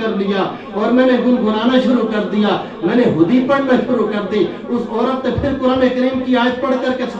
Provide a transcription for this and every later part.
کر لیا اور میں نے گنگنانا شروع کر دیا، میں نے ہدی پڑھنا شروع کر دی۔ اس عورت نے پھر قرآن کریم کی آیت پڑھ کر کے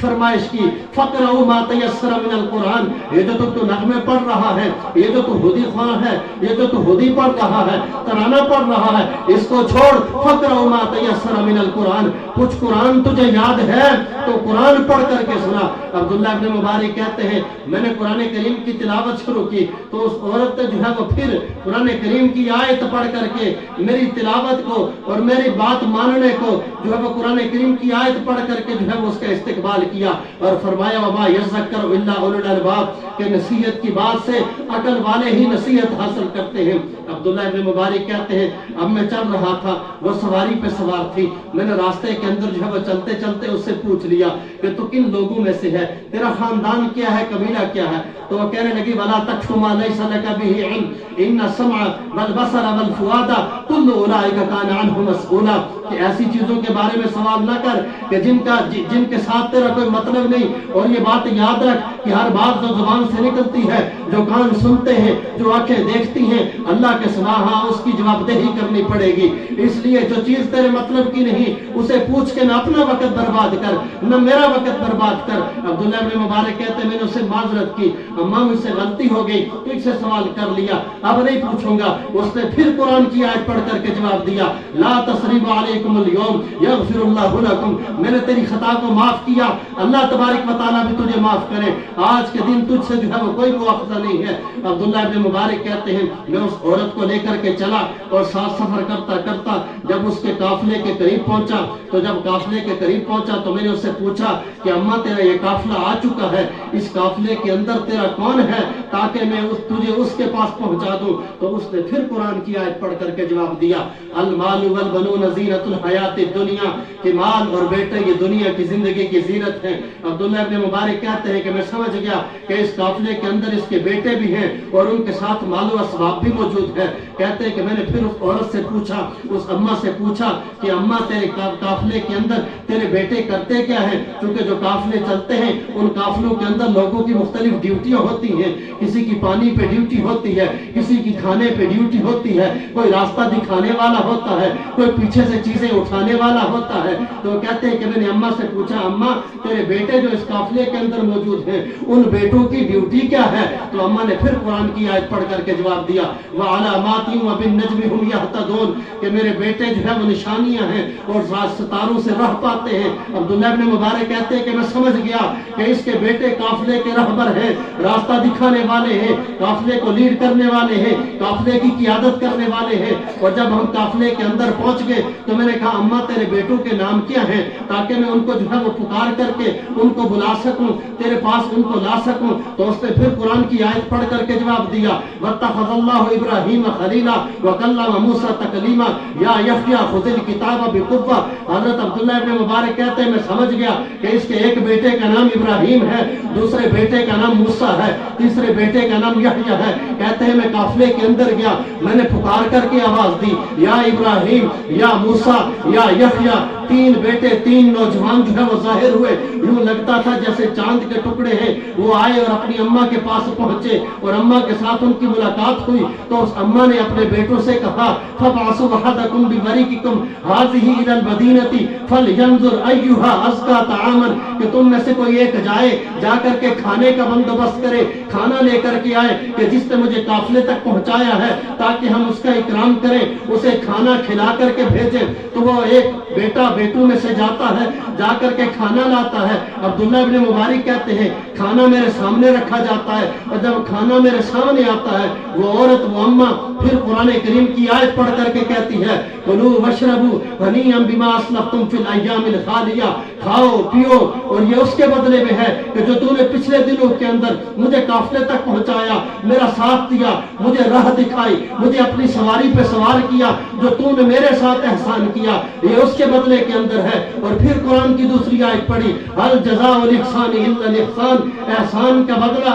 فرمائش کی، فَقْرَؤْا مَا تَيَسَّرَ مِنَ الْقُرْآنِ، یہ جو تو نغمے پڑھ رہا ہے، یہ جو تو ہدی خواہ ہے، یہ جو تو ہدی پڑھ رہا ہے، ترانہ پڑھ رہا ہے، اس کو چھوڑ۔ فَقْرَؤْا مَا تَيَسَّرَ مِنَ الْقُرْآنِ، کچھ قرآن تجھے یاد ہے تو قرآن پڑھ کر کے سنا۔ عبداللہ ابن مبارک کہتے ہیں میں نے قرآن کریم کی تلاوت شروع کی تو اس عورت نے جو ہے وہ پھر قرآن کریم کی آیت پڑھ کر کے میری تلاوت کو اور میری بات ماننے کو جو ہے وہ قرآن کریم کی آیت پڑھ کر کے جو ہے وہ اس کا استقبال کیا اور فرمایا وَمَا يَذَّكَّرُ إِلَّا أُولُو الْأَلْبَابِ، کہ نصیحت کی بات سے عقل والے ہی نصیحت حاصل کرتے ہیں۔ عبداللہ ابن مبارک کہتے ہیں اب میں چل رہا تھا، وہ سواری پہ سوار تھی، میں نے راستے کے اندر جو ہے وہ چلتے چلتے اس سے پوچھ لیا کہ تو کن لوگوں میں سے ہے، تیرا خاندان کیا ہے، قبیلہ کیا ہے؟ تو وہ کہنے لگی وَلَا تَقْفُ مَا لَيْسَ لَكَ بِهِ عِلْمٌ إِنَّ السَّمْعَ وَالْبَصَرَ وَالْفُؤَادَ كُلُّ أُولَٰئِكَ كَانَ عَنْهُ مَسْئُولًا، کہ ایسی چیزوں کے بارے میں سوال نہ کر کہ جن کے ساتھ تیرا کوئی مطلب نہیں، اور یہ بات یاد رکھ کہ ہر بات جو زبان سے نکلتی ہے، جو کان سنتے ہیں، جو آنکھیں دیکھتی ہیں، اللہ کے سوا ہاں اس کی جواب دہی کرنی پڑے گی۔ اس لیے جو چیز تیرے مطلب کی نہیں اسے پوچھ کے نہ اپنا وقت برباد کر نہ میرا وقت برباد کر۔ عبداللہ ابن مبارک کہتے ہیں میں نے اسے معذرت کی، اماں مجھ سے غلطی ہو گئی، تجھ سے سوال کر لیا، اب نہیں پوچھوں گا۔ اس نے پھر قرآن کی آیت پڑھ کر کے جواب دیا لا تثریب علیکم اليوم یغفر اللہ لکم، میں نے تیری خطا کو معاف کیا، اللہ تبارک و تعالیٰ بھی تجھے معاف کرے، آج کے دن تجھ سے جو ہے وہ کوئی مواخذہ نہیں ہے۔ عبداللہ ابن مبارک کہتے ہیں میں اس عورت کو لے کر کے چلا اور ساتھ سفر کرتا کرتا جب اس کے قافلے کے قریب پہنچا تو جب قافلے کے قریب پہنچا تو میں نے اس سے پوچھا کہ اماں تیرا یہ قافلہ آ چکا ہے، اس قافلے کے اندر تیرا کون ہے تاکہ میں تجھے اس کے پاس پہنچا دوں؟ تو اس نے پھر قرآن کی آیت پڑھ کر کے جواب دیا المال والبنون زینت الحیات الدنیا، کہ مال اور بیٹے یہ دنیا کی زندگی کی زینت ہیں۔ عبداللہ ابن مبارک کہتے ہیں کہ میں سمجھ گیا کہ اس قافلے کے اندر اس کے بیٹے بھی ہیں اور ان کے ساتھ مال و اسباب بھی موجود ہے۔ کہتے ہیں کہ میں نے پھر اس عورت سے پوچھا، اس اماں سے پوچھا کہ اماں تیرے قافلے کے اندر تیرے بیٹے کرتے کیا ہیں؟ چونکہ جو قافلے چلتے ہیں ان قافلوں کے اندر لوگوں کی مختلف ڈیوٹیاں ہوتی ہیں، کسی کی پانی پہ ڈیوٹی ہوتی ہے، کسی کی کھانے پہ ڈیوٹی ہوتی ہے، کوئی راستہ دکھانے والا ہوتا ہے، کوئی پیچھے سے چیزیں اٹھانے والا ہوتا ہے۔ تو کہتے ہیں کہ میں نے اماں سے پوچھا اماں تیرے بیٹے جو اس قافلے کے اندر موجود ہیں ان بیٹوں کی ڈیوٹی کیا ہے؟ تو اماں نے پھر قرآن کی آیت پڑھ کر کے جواب دیا وَعَلَامَاتٍ وَبِالنَّجْمِ هُمْ يَهْتَدُونَ، کہ میرے بیٹے جو ہے وہ نشانیاں ہیں اور ستاروں سے راہ پاتے ہیں۔ عبداللہ ابن مبارک کہتے ہیں کہ میں سمجھ گیا کہ اس کے بیٹے قافلے کے رہبر ہیں، راستہ دکھانے والے ہیں، قافلے کو لیڈ کرنے والے ہیں، قافلے کی قیادت کرنے والے ہیں۔ اور جب ہم قافلے کے اندر پہنچ گئے تو میں نے کہا اماں تیرے بیٹوں کے نام کیا ہیں تاکہ میں ان کو جو ہے وہ پکار کر کے ان کو بلا سکوں، تیرے پاس ان کو لا سکوں۔ تو اس نے پھر قرآن کی آیت پڑھ کر کے جواب دیا وَاتَّخَذَ اللَّهُ إِبْرَاهِيمَ خَلِيلًا وَكَلَّمَ مُوسَىٰ تَكْلِيمًا يَا يَحْيَىٰ خُذِ الْكِتَابَ بِقُوَّةٍ۔ حضرت عبداللہ ابن مبارک کہتے ہیں میں سمجھ گیا کہ اس کے ایک بیٹے کا نام ابراہیم ہے، دوسرے بیٹے کا نام موسیٰ ہے، تیسرے بیٹے کا نام یحییٰ ہے۔ کہتے ہیں میں قافلے کے اندر گیا، میں نے پکار کر کے آواز دی یا ابراہیم یا موسیٰ یا یحییٰ، تین بیٹے تین نوجوان جو ہے وہ ظاہر ہوئے، یوں لگتا تھا جیسے چاند کے ٹکڑے ہیں۔ وہ آئے اور اپنی اماں کے پاس پہنچے اور اماں کے ساتھ ان کی ملاقات ہوئی تو اس اماں نے اپنے بیٹوں سے کہا فَبْعَثُوا أَحَدَكُمْ بِوَرِقِكُمْ هَٰذِهِ إِلَى الْمَدِينَةِ فَلْيَنظُرْ أَيُّهَا أَزْكَىٰ طَعَامًا، کہ تم میں سے کوئی ایک جائے، جا کر کے کھانے کا بندوبست کرے، کھانا لے کر کے آئے کہ جس نے مجھے قافلے تک پہنچایا ہے تاکہ ہم اس کا اکرام کریں، اسے کھانا کھلا کر کے بھیجیں۔ تو وہ ایک بیٹا بیٹوں میں سے جاتا ہے، جا کر کے کھانا لاتا ہے۔ عبداللہ ابن مبارک کہتے ہیں کھانا میرے سامنے رکھا جاتا ہے اور جب کھانا میرے سامنے آتا ہے وہ عورت وہ اماں پھر قرآن کریم کی آیت پڑھ کر کے کہتی ہے کُلُوا وَاشْرَبُوا هَنِيئًا بِمَا أَسْلَفْتُمْ فِي الْأَيَّامِ الْخَالِيَةِ، کھاؤ پیو، اور یہ اس کے بدلے میں ہے کہ جو تو نے پچھلے دنوں کے اندر مجھے قافلے تک پہنچایا، میرا ساتھ دیا، مجھے راہ دکھائی، مجھے اپنی سواری پہ سوار کیا، جو تو نے میرے ساتھ احسان کیا، یہ اس کے بدلے کے اندر ہے۔ اور پھر قرآن کی دوسری آیت پڑھی هَلْ جَزَاءُ الْإِحْسَانِ إِلَّا الْإِحْسَانُ، احسان کا بدلہ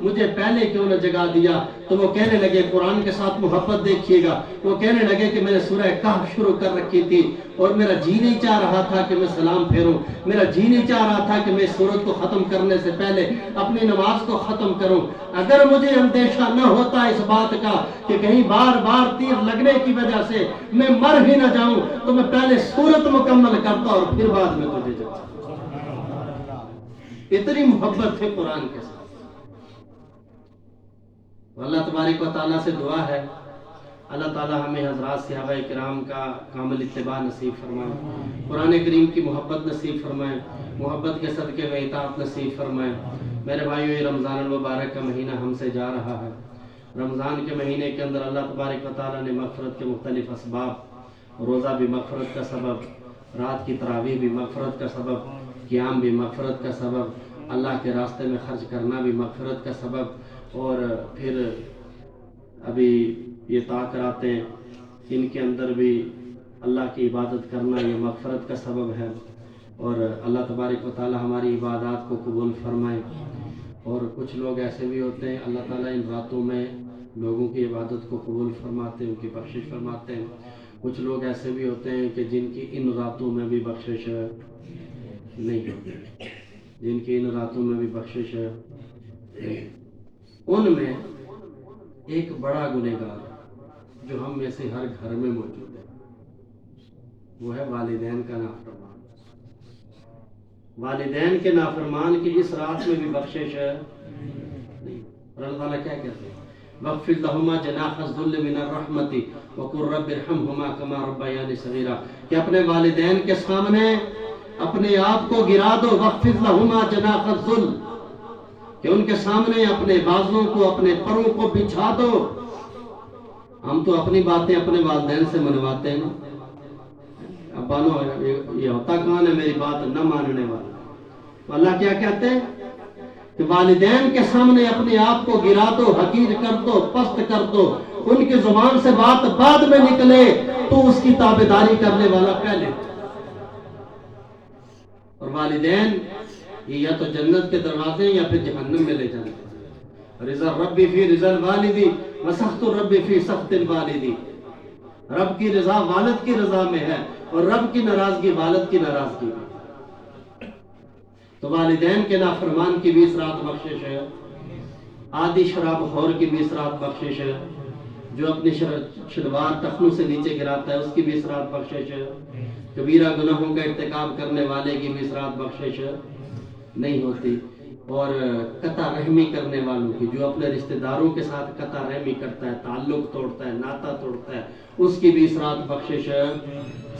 مجھے پہلے کیوں نہ جگا دیا؟ تو وہ کہنے لگے قرآن کے ساتھ محبت دیکھیے گا، وہ کہنے لگے کہ میں نے سورہ کہف شروع کر رکھی تھی اور میرا جی نہیں چاہ رہا تھا کہ میں سلام پھیروں، میرا جی نہیں چاہ رہا تھا کہ میں اس سورت کو ختم کرنے سے پہلے اپنی نماز کو ختم کروں۔ اگر مجھے اندیشہ نہ ہوتا اس بات کا کہ کہیں بار بار تیر لگنے کی وجہ سے میں مر ہی نہ جاؤں تو میں پہلے سورت مکمل کرتا اور پھر بعد میں تجھے جاتا۔ اتنی محبت ہے قرآن کے ساتھ۔ اللہ تبارک و تعالیٰ سے دعا ہے اللہ تعالیٰ ہمیں حضرات صحابہ کرام کا کامل اتباع نصیب فرمائے، قرآن کریم کی محبت نصیب فرمائے، محبت کے صدقے میں اطاعت نصیب فرمائے۔ میرے بھائیو، یہ رمضان المبارک کا مہینہ ہم سے جا رہا ہے۔ رمضان کے مہینے کے اندر اللہ تبارک و تعالیٰ نے مغفرت کے مختلف اسباب، روزہ بھی مغفرت کا سبب، رات کی تراویح بھی مغفرت کا سبب، قیام بھی مغفرت کا سبب، اللہ کے راستے میں خرچ کرنا بھی مغفرت کا سبب، اور پھر ابھی یہ تاکراتیں ان کے اندر بھی اللہ کی عبادت کرنا یہ مغفرت کا سبب ہے۔ اور اللہ تبارک و تعالی ہماری عبادات کو قبول فرمائے۔ اور کچھ لوگ ایسے بھی ہوتے ہیں اللہ تعالیٰ ان راتوں میں لوگوں کی عبادت کو قبول فرماتے ہیں، ان کی بخشش فرماتے ہیں۔ کچھ لوگ ایسے بھی ہوتے ہیں کہ جن کی ان راتوں میں بھی بخشش نہیں ہوتی، جن کی ان راتوں میں بھی بخشش نہیں۔ ان میں ایک بڑا گنہگار جو ہم میں سے ہر گھر میں موجود ہے، وہ ہے والدین کا نافرمان۔ والدین کے نافرمان کی اس رات میں بھی بخشش نہیں۔ اور اللہ تعالیٰ کیا کہتے ہیں؟ وَاخْفِضْ لَهُمَا جَنَاحَ الذُّلِّ مِنَ الرَّحْمَةِ وَقُلْ رَبِّ ارْحَمْهُمَا كَمَا رَبَّيَانِي صَغِيرًا، کہ اپنے والدین کے سامنے اپنے آپ کو گرا دو۔ وَاخْفِضْ لَهُمَا جَنَاحَ الذُّلِّ، کہ ان کے سامنے اپنے بازوں کو، اپنے پروں کو بچھا دو۔ ہم تو اپنی باتیں اپنے والدین سے منواتے ہیں نا، ابانو یہ ہوتا کون ہے میری بات نہ ماننے والا۔ تو اللہ کیا کہتے ہیں کہ والدین کے سامنے اپنے آپ کو گرا دو، حقیر کر دو، پست کر دو۔ ان کی زبان سے بات بعد میں نکلے تو اس کی تابعداری کرنے والا پہلے۔ اور والدین یہ یا تو جنت کے دروازے یا پھر جہنم میں لے جانے۔ رضا ربی فی رضا الوالدی وسخط الرب فی سخط الوالدی، رب کی رضا والد کی رضا میں ہے اور رب کی ناراضگی والد کی ناراضگی میں۔ تو والدین کے نافرمان کی بھی اس رات بخشش ہے، عادی شراب خور کی بھی اس رات بخشش ہے، جو اپنی شلوار ٹخنوں سے نیچے گراتا ہے اس کی بھی اس رات بخشش ہے، کبیرہ گناہوں کا ارتکاب کرنے والے کی بھی اس رات بخشش نہیں ہوتی، اور قطع رحمی کرنے والوں کی، جو اپنے رشتہ داروں کے ساتھ قطع رحمی کرتا ہے، تعلق توڑتا ہے، ناطہ توڑتا ہے، اس کی بھی اس رات بخشش ہے۔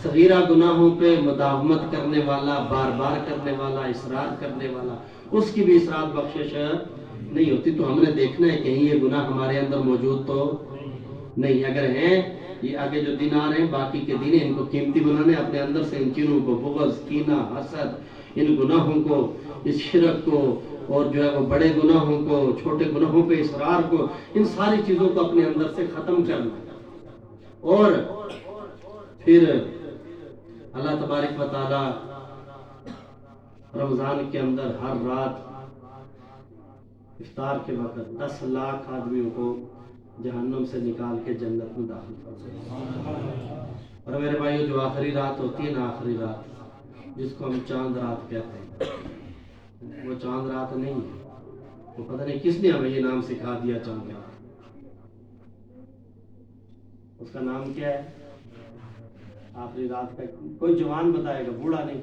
صغیرہ گناہوں پہ مداومت کرنے والا، بار بار کرنے والا، اصرار کرنے والا، اس کی بھی اس رات بخشش نہیں ہوتی۔ تو ہم نے دیکھنا ہے کہیں یہ گناہ ہمارے اندر موجود تو نہیں۔ اگر ہیں یہ آگے جو دن آ رہے ہیں باقی کے دن، ان کو قیمتی بنانے، اپنے اندر سے ان چیزوں کو، بغض، کینہ، حسد، ان گناہوں کو، اس شرک کو، اور جو ہے وہ بڑے گناہوں کو، چھوٹے گناہوں پہ اصرار کو، ان ساری چیزوں کو اپنے اندر سے ختم کرنا۔ اور پھر اللہ تبارک و تعالی رمضان کے اندر ہر رات افطار کے وقت 10 لاکھ آدمیوں کو جہنم سے نکال کے جنت میں داخل کرتا۔ اور میرے بھائیو، جو آخری رات ہوتی ہے نا، آخری رات جس کو ہم چاند رات کہتے ہیں، وہ چاند رات نہیں ہے۔ وہ پتہ نہیں کس نے ہمیں یہ نام سکھا دیا چاند رات۔ اس کا نام کیا ہے آخری رات کا؟ کوئی جوان بتائے گا، بوڑھا نہیں۔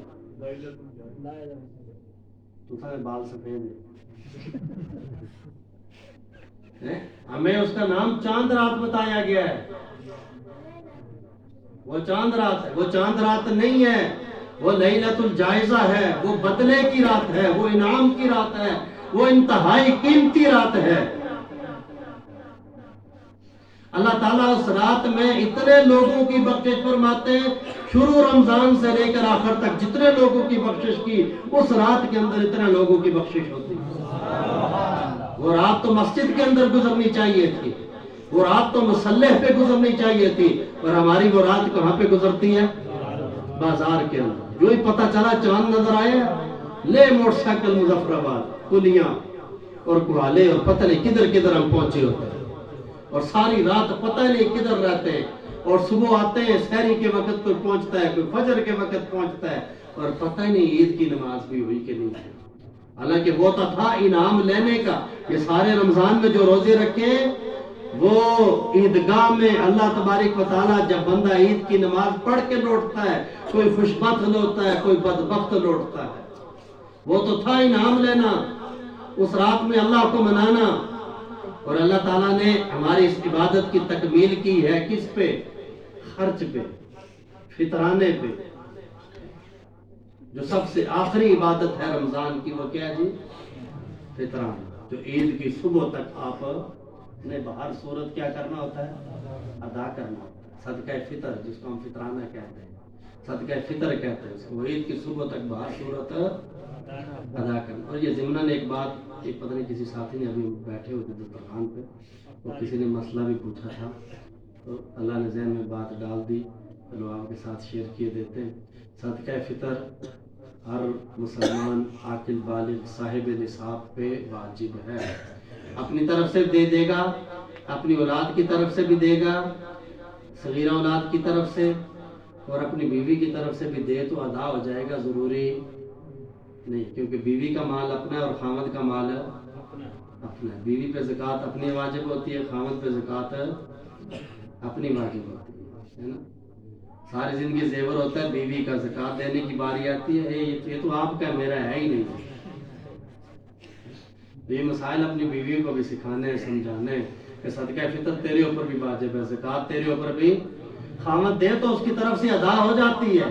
تو بال سفید ہے، ہمیں اس کا نام چاند رات بتایا گیا ہے۔ وہ چاند رات ہے، وہ چاند رات نہیں ہے، وہ لیلۃ الجائزہ ہے، وہ بدلے کی رات ہے، وہ انعام کی رات ہے، وہ انتہائی قیمتی رات ہے۔ اللہ تعالیٰ اس رات میں اتنے لوگوں کی بخشش فرماتے ہیں، شروع رمضان سے لے کر آخر تک جتنے لوگوں کی بخشش کی، اس رات کے اندر اتنے لوگوں کی بخشش ہوتی ہے۔ وہ رات تو مسجد کے اندر گزرنی چاہیے تھی، وہ رات تو مصلح پہ گزرنی چاہیے تھی، اور ہماری وہ رات کہاں پہ گزرتی ہے؟ بازار کے اندر۔ جو ہی پتہ چلا چاند نظر آئے، لے موٹر سائیکل مظفر آباد، کلیاں، اور گوالے اور پتہ نہیں کدھر کدھر ہم پہنچے ہوتے ہیں، اور ساری رات پتہ نہیں کدھر رہتے ہیں، اور صبح آتے ہیں سحری کے وقت کوئی پہنچتا ہے، کوئی فجر کے وقت پہنچتا ہے، اور پتہ نہیں عید کی نماز بھی ہوئی کہ نہیں ہوئی۔ حالانکہ وہ تو تھا انعام لینے کا، یہ سارے رمضان میں جو روزے رکھے وہ عیدگاہ میں اللہ تبارک و تعالیٰ جب بندہ عید کی نماز پڑھ کے لوٹتا ہے، کوئی خوشبخت لوٹتا ہے، کوئی بدبخت لوٹتا ہے، وہ تو تھا انعام لینا، اس رات میں اللہ کو منانا۔ اور اللہ تعالیٰ نے ہماری اس عبادت کی تکمیل کی ہے کس پہ؟ خرچ پہ، فطرانے پہ۔ جو سب سے آخری عبادت ہے رمضان کی وہ کیا ہے جی؟ فطرانہ، جو عید کی صبح تک آپ نے بہر صورت کیا کرنا ہوتا ہے؟ ادا کرنا ہوتا ہے۔ صدقہ فطر جس کو ہم فطرانہ کہتے ہیں، صدقہ فطر کہتے ہیں اس کو، عید کی صبح تک بہر صورت ادا کرنا۔ اور یہ ضمناً ایک بات، ایک پتہ نہیں کسی ساتھی نے ابھی بیٹھے ہوئے تھے دسترخوان پہ، تو کسی نے مسئلہ بھی پوچھا تھا، تو اللہ نے ذہن میں بات ڈال دی، چلو آپ کے ساتھ شیئر کیے دیتے ہیں۔ صدقہ فطر ہر مسلمان عاقل بالغ صاحب نصاب پہ واجب ہے۔ اپنی طرف سے دے گا، اپنی اولاد کی طرف سے بھی دے گا، صغیرہ اولاد کی طرف سے، اور اپنی بیوی کی طرف سے بھی دے تو ادا ہو جائے گا، ضروری نہیں، کیونکہ بیوی کا مال اپنا ہے اور خامد کا مال اپنا ہے۔ بیوی پہ زکوٰۃ اپنی واجب ہوتی ہے، خامد پہ زکوٰۃ اپنی واجب ہوتی ہے نا۔ ساری زندگی زیور ہوتا ہے، بیوی کا زکوٰۃ دینے کی باری آتی ہے، یہ تو آپ کا میرا ہے ہی نہیں۔ یہ مسائل اپنی بیوی کو بھی سکھانے سمجھانے کہ صدقہ فطر تیرے اوپر بھی واجب ہے، زکوٰۃ تیرے اوپر بھی، خامد دے تو اس کی طرف سے ادا ہو جاتی ہے،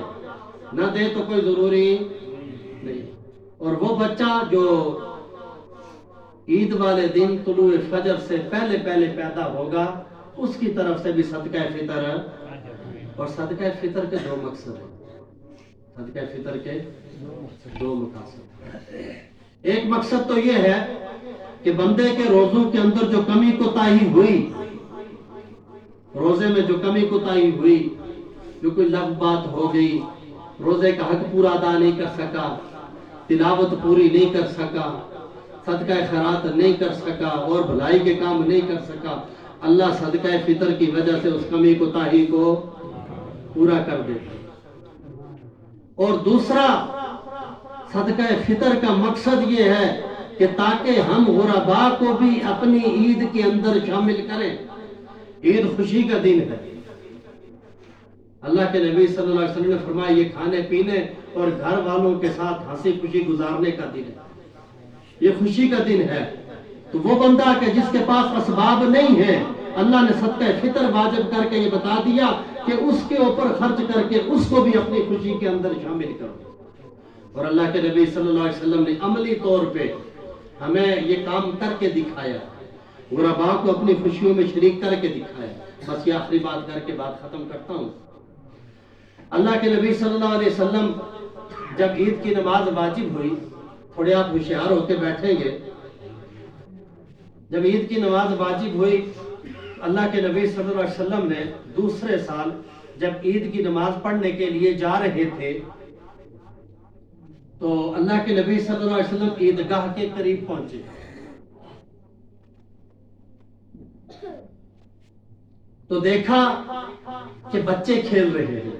نہ دے تو کوئی ضروری نہیں۔ اور وہ بچہ جو عید والے دن طلوع فجر سے پہلے پیدا ہوگا، اس کی طرف سے بھی صدقہ فطر، اور صدقہ فطر کے دو مقصد ہیں، صدقہ فطر کے دو مقاصد۔ ایک مقصد تو یہ ہے کہ بندے کے روزوں کے اندر جو کمی کوتاہی ہوئی، روزے میں جو کمی کوتاہی ہوئی، جو کوئی لغو بات ہو گئی، روزے کا حق پورا ادا نہیں کر سکا، تلاوت پوری نہیں کر سکا، صدقہ خیرات نہیں کر سکا، اور بھلائی کے کام نہیں کر سکا، اللہ صدقہ فطر کی وجہ سے اس کمی کوتاہی کو پورا کر دے۔ اور دوسرا صدقہ فطر کا مقصد یہ ہے کہ تاکہ ہم غرباء کو بھی اپنی عید کے اندر شامل کریں۔ عید خوشی کا دن ہے، اللہ کے نبی صلی اللہ علیہ وسلم نے فرمایا یہ کھانے پینے اور گھر والوں کے ساتھ ہنسی خوشی گزارنے کا دن ہے، یہ خوشی کا دن ہے۔ تو وہ بندہ کہ جس کے پاس اسباب نہیں ہے، اللہ نے صدقہ فطر واجب کر کے یہ بتا دیا کہ اس کے اوپر خرچ کر کے اس کو بھی اپنی خوشی کے اندر شامل کرو۔ اور اللہ کے نبی صلی اللہ علیہ وسلم نے عملی طور پہ ہمیں یہ کام کر کے دکھایا، غرباء کو اپنی خوشیوں میں شریک کر کے دکھایا۔ بس یہ آخری بات کر کے بات ختم کرتا ہوں۔ اللہ کے نبی صلی اللہ علیہ وسلم جب عید کی نماز واجب ہوئی، تھوڑے آپ ہوشیار ہو کے بیٹھیں گے، جب عید کی نماز واجب ہوئی، اللہ کے نبی صلی اللہ علیہ وسلم نے دوسرے سال جب عید کی نماز پڑھنے کے لیے جا رہے تھے تو اللہ کے نبی صلی اللہ علیہ وسلم عیدگاہ کے قریب پہنچے، تو دیکھا کہ بچے کھیل رہے ہیں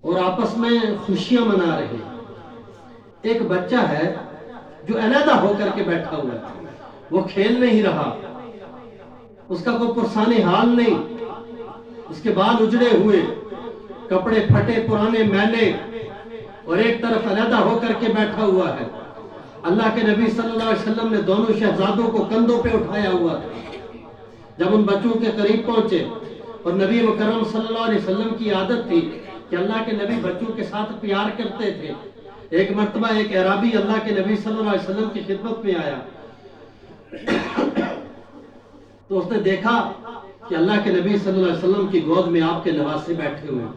اور آپس میں خوشیاں منا رہے ہیں۔ ایک بچہ ہے جو علیحدہ ہو کر کے بیٹھا ہوا ہے، وہ کھیل نہیں رہا، اس کا کوئی پرسانی حال نہیں، اس کے بال اجڑے ہوئے، کپڑے پھٹے پرانے میلے، اور ایک طرف علیحدہ ہو کر کے بیٹھا ہوا ہے۔ اللہ کے نبی صلی اللہ علیہ وسلم نے دونوں شہزادوں کو کندھوں پہ اٹھایا ہوا تھا۔ جب ان بچوں کے قریب پہنچے، اور نبی مکرم صلی اللہ علیہ وسلم کی عادت تھی کہ اللہ کے نبی بچوں کے ساتھ پیار کرتے تھے، ایک مرتبہ ایک اعرابی اللہ کے نبی صلی اللہ علیہ وسلم کی خدمت میں آیا، تو اس نے دیکھا کہ اللہ کے نبی صلی اللہ علیہ وسلم کی گود میں آپ کے نواسے بیٹھے ہوئے ہیں،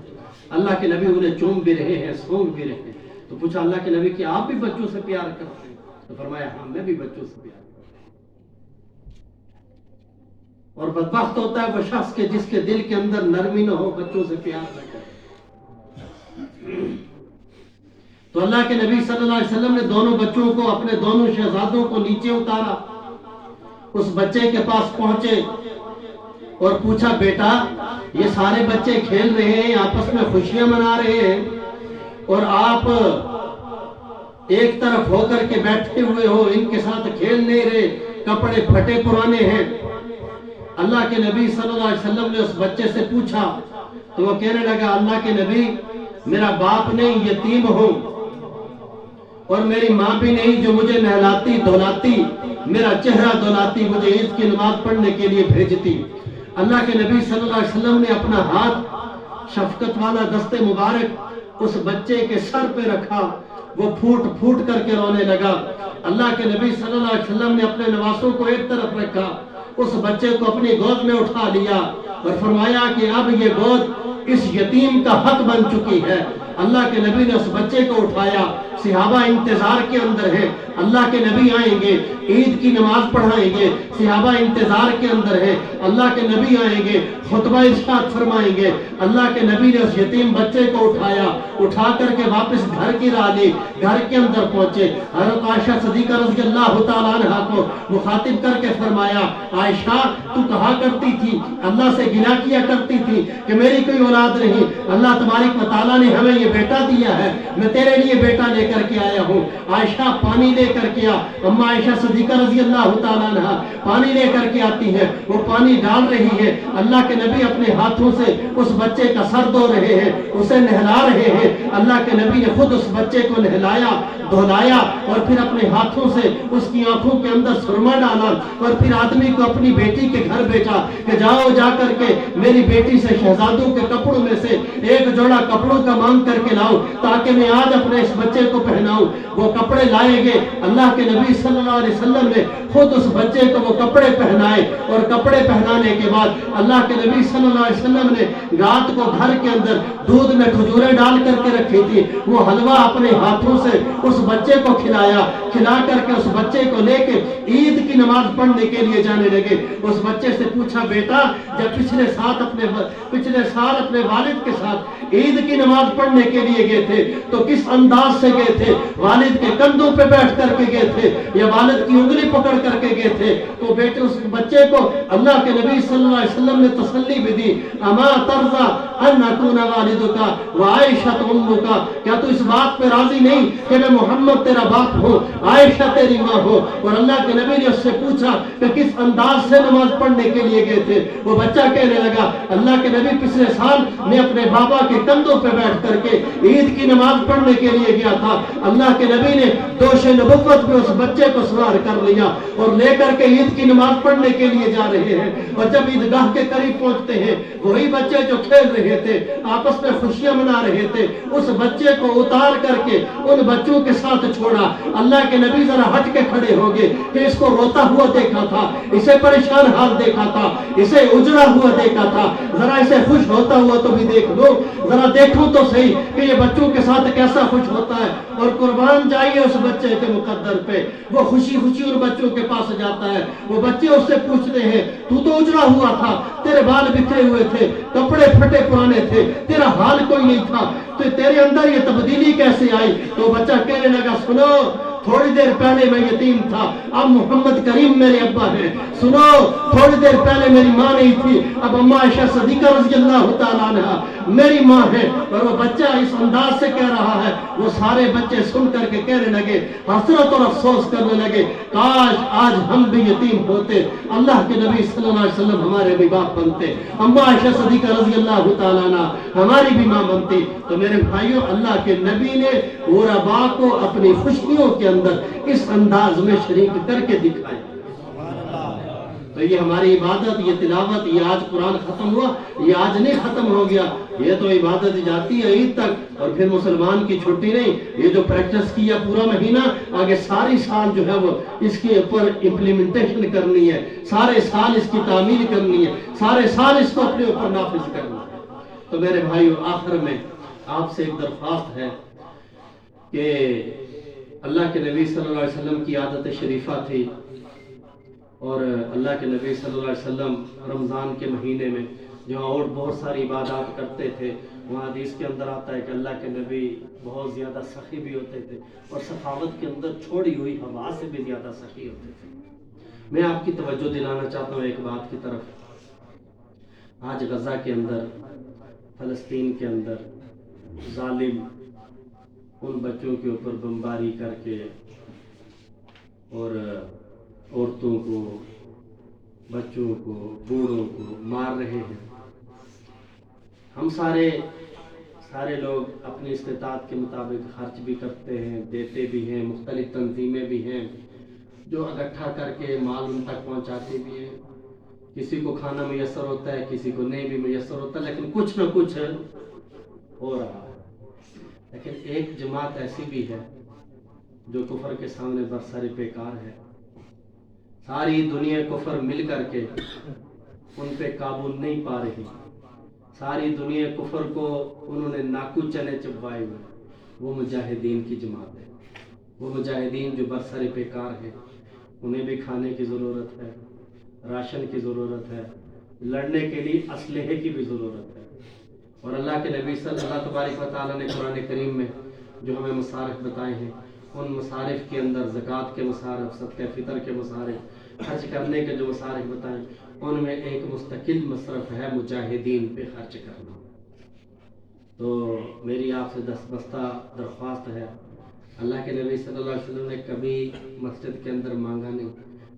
اللہ کے نبی انہیں چوم بھی رہے ہیں، سونگ بھی رہے ہیں۔ تو پوچھا اللہ کے نبی کہ آپ بھی بچوں سے پیار کرتے ہیں؟ تو فرمایا ہاں میں بھی بچوں سے پیار کرتا ہوں۔ اور بدبخت ہوتا ہے وہ شخص کے جس کے دل کے اندر نرمی نہ ہو، بچوں سے پیار نہ کرے۔ تو اللہ کے نبی صلی اللہ علیہ وسلم نے دونوں بچوں کو، اپنے دونوں شہزادوں کو نیچے اتارا، اس بچے کے پاس پہنچے اور پوچھا بیٹا یہ سارے بچے کھیل رہے ہیں، آپس میں خوشیاں منا رہے ہیں، اور آپ ایک طرف ہو کر کے بیٹھے ہوئے ہو، ان کے ساتھ کھیل نہیں رہے، کپڑے پھٹے پرانے ہیں۔ اللہ کے نبی صلی اللہ علیہ وسلم نے اس بچے سے پوچھا تو وہ کہنے لگا اللہ کے نبی میرا باپ نہیں، یتیم ہوں، اور میری ماں بھی نہیں جو مجھے نہلاتی دھلاتی، میرا چہرہ دھلاتی، مجھے عید کی نماز پڑھنے کے لیے بھیجتی۔ اللہ کے نبی صلی اللہ علیہ وسلم نے اپنا ہاتھ شفقت والا دست مبارک اس بچے کے سر پہ رکھا، وہ پھوٹ پھوٹ کر کے رونے لگا۔ اللہ کے نبی صلی اللہ علیہ وسلم نے اپنے نواسوں کو ایک طرف رکھا، اس بچے کو اپنی گود میں اٹھا لیا اور فرمایا کہ اب یہ گود اس یتیم کا حق بن چکی ہے۔ اللہ کے نبی نے اس بچے کو اٹھایا، صحابہ انتظار کے اندر ہیں، اللہ کے نبی آئیں گے، عید کی نماز پڑھائیں گے، صحابہ انتظار کے اندر ہیں، اللہ کے نبی آئیں گے، خطبہ ارشاد فرمائیں گے۔ اللہ کے نبی نے اس یتیم بچے کو اٹھایا، اٹھا کر کے واپس گھر کی راہ لی، گھر کے اندر پہنچے، حضرت عائشہ صدیقہ رضی اللہ تعالیٰ عنہ کو مخاطب کر کے فرمایا عائشہ تو کہا کرتی تھی، اللہ سے گناہ کیا کرتی تھی کہ میری کوئی اولاد نہیں، اللہ تبارک و تعالیٰ نے ہمیں یہ بیٹا دیا ہے، میں تیرے لیے بیٹا لے کر کے آیا ہوں۔ عائشہ پانی لے کر کے اما عائشہ صدیقہ رضی اللہ تعالیٰ عنہ پانی لے کر کے آتی ہے، وہ پانی ڈال رہی ہے، اللہ کے نبی اپنے ہاتھوں سے اس بچے کا سر دھو رہے ہیں، اسے نہلا رہے ہیں۔ اللہ کے نبی نے خود اس بچے کو نہلایا، دھلایا، اور پھر اپنے ہاتھوں سے اس کی آنکھوں کے اندر سرما ڈالا، اور پھر آدمی کو اپنی بیٹی کے گھر بھیجا کہ جاؤ جا کر کے میری بیٹی سے شہزادوں کے کپڑوں میں سے ایک جوڑا کپڑوں کا مانگ کر کے لاؤ تاکہ میں آج اپنے اس بچے کو پہناؤں۔ وہ کپڑے لائے گئے، اللہ کے نبی صلی اللہ علیہ وسلم نے خود اس بچے کو وہ کپڑے پہنائے، اور کپڑے پہنانے کے بعد اللہ کے نبی صلی اللہ علیہ وسلم نے رات کو گھر کے اندر دودھ میں کھجوریں ڈال کر کے رکھی تھی، وہ حلوہ اپنے ہاتھوں سے اس بچے کو کھلایا، کھلا کر کے اس بچے کو لے کے عید کی نماز پڑھنے کے لیے جانے لگے۔ اس بچے سے پوچھا بیٹا جب پچھلے سال اپنے والد کے ساتھ عید کی نماز پڑھنے کے لیے گئے تھے تو کس انداز سے گئے تھے؟ والد کے کندھوں پہ بیٹھ کر کے گئے تھے یا والد کی انگلی پکڑ کر کے گئے تھے؟ تو بیٹے اس بچے کو اللہ کے نبی صلی اللہ علیہ وسلم نے تسلی بھی دی، اما ترضى ان اكون والدك وعائشہ امك، کیا تو اس بات پہ راضی نہیں کہ میں محمد تیرا باپ ہوں، عائشہ تیری ماں ہو؟ اور اللہ کے نبی نے اس سے پوچھا کہ کس انداز سے نماز پڑھنے کے لیے گئے تھے؟ وہ بچہ کہنے لگا اللہ کے نبی پچھلے سال میں اپنے بابا کے کندھوں پہ بیٹھ کر کے عید کی نماز پڑھنے کے لیے گیا تھا۔ اللہ کے نبی نے دوش نبوت میں اس بچے کو سوار کر لیا اور لے کر کے عید کی نماز پڑھنے کے لیے جا رہے ہیں، اور جب عیدگاہ کے قریب پہنچتے ہیں وہی بچے جو کھیل رہے تھے، آپس میں خوشیاں منا رہے تھے، اس بچے کو اتار کر کے ان بچوں کے ساتھ چھوڑا۔ اللہ کے نبی ذرا ہٹ کے کھڑے ہو گئے کہ اس کو روتا ہوا دیکھا تھا، اسے پریشان حال دیکھا تھا، اسے اجڑا ہوا دیکھا تھا، ذرا اسے خوش ہوتا ہوا تو بھی دیکھ لو، ذرا دیکھو تو صحیح کہ یہ بچوں کے ساتھ کیسا خوش ہوتا ہے۔ اور قربان جائیے اس بچے کے مقدر پہ، وہ خوشی خوشی ان بچوں کے پاس جاتا ہے، وہ بچے اس سے پوچھتے ہیں تو اجڑا ہوا تھا، تیرے بال بکھرے ہوئے تھے، کپڑے پھٹے پرانے تھے، تیرا حال کوئی نہیں تھا، تو تیرے اندر یہ تبدیلی کیسے آئی؟ تو بچہ کہنے لگا سنو تھوڑی دیر پہلے میں یتیم تھا، اب محمد کریم میرے ابا ہیں، سنو تھوڑی دیر پہلے میری ماں نہیں تھی، اب اما عائشہ صدیقہ رضی اللہ تعالیٰ عنہ میری ماں ہے۔ اور وہ بچہ اس انداز سے کہہ رہا ہے، وہ سارے بچے سن کر کے کہنے لگے، حسرت اور افسوس کرنے لگے، کاش آج ہم بھی یتیم ہوتے، اللہ کے نبی صلی اللہ علیہ وسلم ہمارے بھی باپ بنتے، اما عائشہ صدیقہ رضی اللہ تعالیٰ عنہ ہماری بھی ماں بنتی۔ تو میرے بھائیوں اللہ کے نبی نے غربا کو اپنی خوشیوں کے اندر اس انداز میں شریک کر کے دکھائے۔ تو یہ ہماری عبادت، یہ تلاوت، یہ آج قرآن ختم ہوا، یہ آج نہیں ختم ہو گیا، یہ تو عبادت جاتی ہے عید تک، اور پھر مسلمان کی چھٹی نہیں، یہ جو پریکٹس کیا پورا مہینہ، آگے ساری سال جو ہے وہ اس کے اوپر امپلیمنٹیشن کرنی ہے، سارے سال اس کی تعمیل کرنی ہے، سارے سال اس کو اپنے اوپر نافذ کرنا ہے۔ تو میرے بھائیو آخر میں آپ سے ایک درخواست ہے کہ اللہ کے نبی صلی اللہ علیہ وسلم کی عادت شریفہ تھی، اور اللہ کے نبی صلی اللہ علیہ وسلم رمضان کے مہینے میں جہاں اور بہت ساری عبادات کرتے تھے، وہاں حدیث کے اندر آتا ہے کہ اللہ کے نبی بہت زیادہ سخی بھی ہوتے تھے اور سخاوت کے اندر چھوڑی ہوئی ہوا سے بھی زیادہ سخی ہوتے تھے۔ میں آپ کی توجہ دلانا چاہتا ہوں ایک بات کی طرف۔ آج غزہ کے اندر، فلسطین کے اندر ظالم ان بچوں کے اوپر بمباری کر کے اور عورتوں کو، بچوں کو، بوڑھوں کو مار رہے ہیں۔ ہم سارے لوگ اپنی استطاعت کے مطابق خرچ بھی کرتے ہیں، دیتے بھی ہیں، مختلف تنظیمیں بھی ہیں جو اکٹھا کر کے مال ان تک پہنچاتے بھی ہیں۔ کسی کو کھانا میسر ہوتا ہے، کسی کو نہیں بھی میسر ہوتا، لیکن کچھ نہ کچھ ہو رہا ہے۔ لیکن ایک جماعت ایسی بھی ہے جو کفر کے سامنے برسر پیکار ہے۔ ساری دنیا کفر مل کر کے ان پہ قابو نہیں پا رہی۔ ساری دنیا کفر کو انہوں نے ناکو چنے چبوائے ہوئے۔ وہ مجاہدین کی جماعت ہے، وہ مجاہدین جو برسر پیکار ہے۔ انہیں بھی کھانے کی ضرورت ہے، راشن کی ضرورت ہے، لڑنے کے لیے اسلحے کی بھی ضرورت ہے۔ اور اللہ کے نبی صلی اللہ تبارک و تعالیٰ نے قرآن کریم میں جو ہمیں مصارف بتائے ہیں، ان مصارف کے اندر زکوٰۃ کے مصارف، صدقہ فطر کے مصارف، خرچ کرنے کے جو مصارف بتائیں، ان میں ایک مستقل مصرف ہے مجاہدین پہ خرچ کرنا۔ تو میری آپ سے دستبستہ درخواست ہے، اللہ کے نبی صلی اللہ علیہ وسلم نے کبھی مسجد کے اندر مانگا نہیں،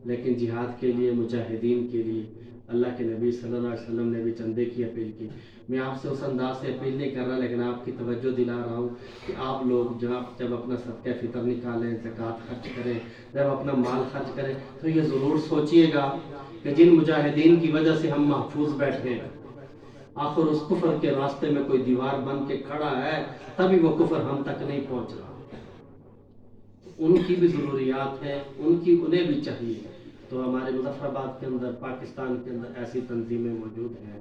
لیکن جہاد کے لیے، مجاہدین کے لیے اللہ کے نبی صلی اللہ علیہ وسلم نے بھی چندے کی اپیل کی۔ میں آپ سے اس انداز سے اپیل نہیں کر رہا، لیکن آپ کی توجہ دلا رہا ہوں کہ آپ لوگ جب اپنا صدقہ فطر نکالیں، زکوٰۃ خرچ کریں، جب اپنا مال خرچ کریں، تو یہ ضرور سوچئے گا کہ جن مجاہدین کی وجہ سے ہم محفوظ بیٹھے ہیں، آخر اس کفر کے راستے میں کوئی دیوار بن کے کھڑا ہے، تبھی وہ کفر ہم تک نہیں پہنچ رہا۔ ان کی بھی ضروریات ہیں، انہیں بھی چاہیے۔ تو ہمارے مظفر آباد کے اندر، پاکستان کے اندر ایسی تنظیمیں موجود ہیں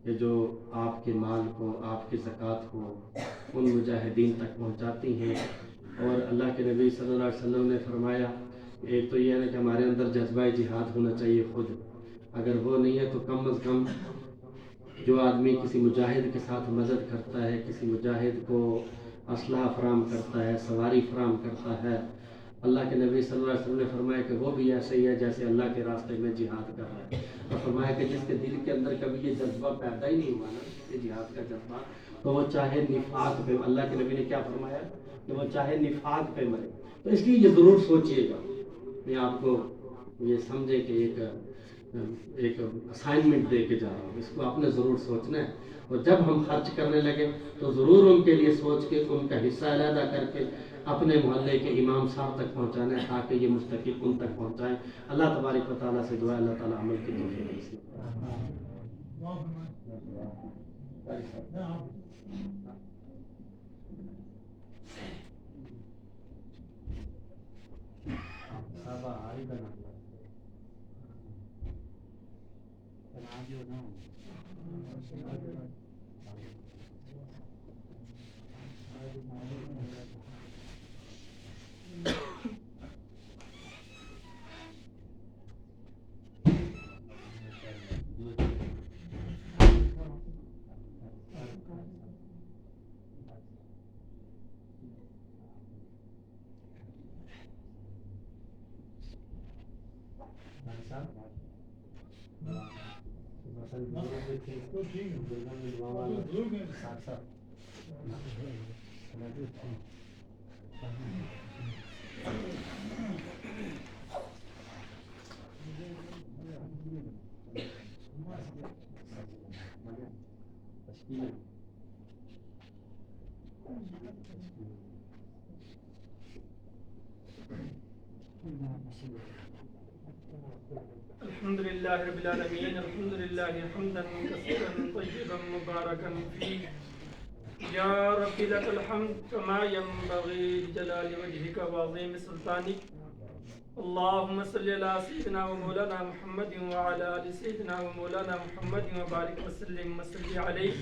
کہ جو آپ کے مال کو، آپ کی زکوٰۃ کو ان مجاہدین تک پہنچاتی ہیں۔ اور اللہ کے نبی صلی اللہ علیہ وسلم نے فرمایا، ایک تو یہ ہے کہ ہمارے اندر جذبہ جہاد ہونا چاہیے خود، اگر وہ نہیں ہے تو کم از کم جو آدمی کسی مجاہد کے ساتھ مدد کرتا ہے، کسی مجاہد کو اسلحہ فراہم کرتا ہے، سواری فراہم کرتا ہے، اللہ کے نبی صلی اللہ علیہ وسلم نے فرمایا کہ وہ بھی ایسے ہی ہے جیسے اللہ کے راستے میں جہاد کر رہا ہے۔ اور فرمایا کہ جس کے دل کے اندر کبھی یہ جذبہ پیدا ہی نہیں ہوا نا، یہ جہاد کا جذبہ، تو وہ چاہے نفاق پہ، اللہ کے نبی نے کیا فرمایا کہ وہ چاہے نفاق پہ مرے۔ تو اس لیے یہ ضرور سوچئے گا، میں آپ کو یہ سمجھے کہ ایک اسائنمنٹ دے کے جا رہا ہوں، اس کو آپ نے ضرور سوچنا ہے۔ اور جب ہم خرچ کرنے لگے تو ضرور ان کے لیے سوچ کے ان کا حصہ علیحدہ کر کے اپنے محلے کے امام صاحب تک پہنچانا ہے، تاکہ یہ مستقل ان تک پہنچائیں۔ اللہ تبارک و تعالیٰ سے دعا، اللہ تعالیٰ عمل کی توفیق نصیب الحمد لله رب العالمين، الحمد لله حمدا كثيرا طيبا مباركا فيه، يا رب لك الحمد كما ينبغي لجلال وجهك وعظيم سلطانك۔ اللهم صل على سيدنا ومولانا محمد وعلى آل سيدنا ومولانا محمد وبارك وسلم وصل عليه۔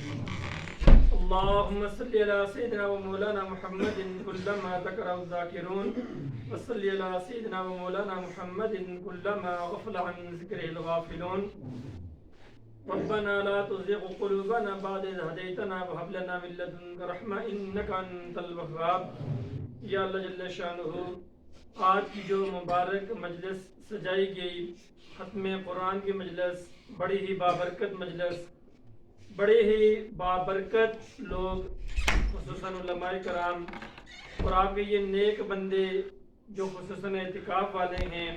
اللهم صل على سيدنا ومولانا محمد كلما ذكره الذاكرون، وصل على سيدنا ومولانا محمد كلما غفل عن ذكره الغافلون۔ ربنا لا تزغ قلوبنا بعد إذ هديتنا وهب لنا من لدنك رحمة إنك أنت الوهاب. یا اللہ جل شانہ، آج کی جو مبارک مجلس سجائی گئی، ختم قرآن کی مجلس، بڑی ہی بابرکت مجلس، بڑے ہی بابرکت لوگ خصوصاً علماء کرام اور آپ کے یہ نیک بندے جو خصوصاً اعتکاف والے ہیں